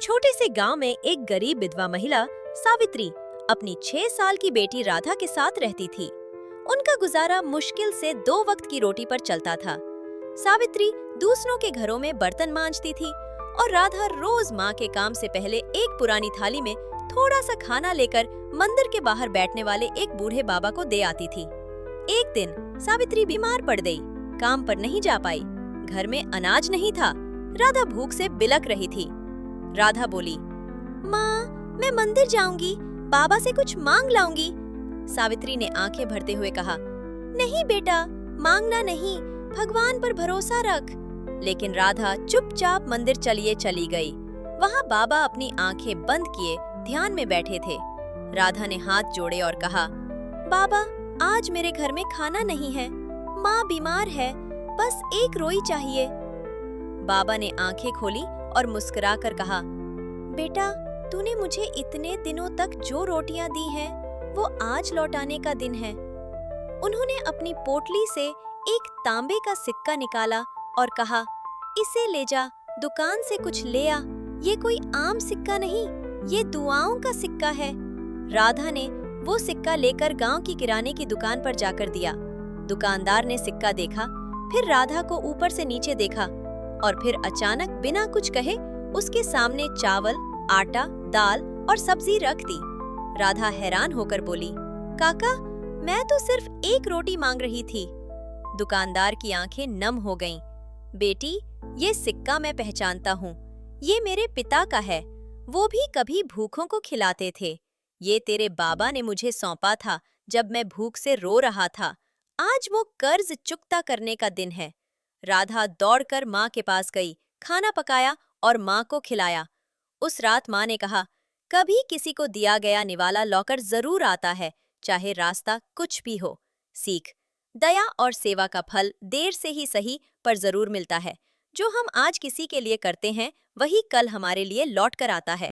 छोटे से गांव में एक गरीब विधवा महिला सावित्री अपनी 6 साल की बेटी राधा के साथ रहती थी। उनका गुजारा मुश्किल से 2 वक्त की रोटी पर चलता था। सावित्री दूसरों के घरों में बर्तन मांजती थी और राधा रोज माँ के काम से पहले एक पुरानी थाली में थोड़ा सा खाना लेकर मंदिर के बाहर बैठने वाले एक बूढ़े बाबा को दे आती थी। एक दिन सावित्री बीमार पड़ गई, काम पर नहीं जा पाई, घर में अनाज नहीं था, राधा भूख से बिलख रही थी। राधा बोली, माँ, मैं मंदिर जाऊंगी, बाबा से कुछ मांग लाऊंगी। सावित्री ने आंखें भरते हुए कहा, नहीं बेटा, मांगना नहीं, भगवान पर भरोसा रख। लेकिन राधा चुपचाप मंदिर चली गई। वहाँ बाबा अपनी आंखें बंद किए ध्यान में बैठे थे। राधा ने हाथ जोड़े और कहा, बाबा, आज मेरे घर में खाना नहीं है, माँ बीमार है, बस एक रोई चाहिए। बाबा ने आंखें खोली और मुस्कुराकर कहा, बेटा, तूने मुझे इतने दिनों तक जो रोटियां दी हैं, वो आज लौटाने का दिन है। उन्होंने अपनी पोटली से एक तांबे का सिक्का निकाला और कहा, इसे ले जा, दुकान से कुछ ले आ। ये कोई आम सिक्का नहीं, ये दुआओं का सिक्का है। राधा ने वो सिक्का लेकर गांव की किराने की दुकान पर जाकर दिया। दुकानदार ने सिक्का देखा, फिर राधा को ऊपर से नीचे देखा और फिर अचानक बिना कुछ कहे उसके सामने चावल, आटा, दाल और सब्जी रख दी। राधा हैरान होकर बोली, काका, मैं तो सिर्फ एक रोटी मांग रही थी। दुकानदार की आंखें नम हो गईं। बेटी, ये सिक्का मैं पहचानता हूँ, ये मेरे पिता का है, वो भी कभी भूखों को खिलाते थे। ये तेरे बाबा ने मुझे सौंपा था जब मैं भूख से रो रहा था। आज वो कर्ज चुकता करने का दिन है। राधा दौड़कर माँ के पास गई, खाना पकाया और माँ को खिलाया। उस रात माँ ने कहा, कभी किसी को दिया गया निवाला लौकर जरूर आता है, चाहे रास्ता कुछ भी हो। सीख, दया और सेवा का फल देर से ही सही पर जरूर मिलता है। जो हम आज किसी के लिए करते हैं, वही कल हमारे लिए लौट कर आता है।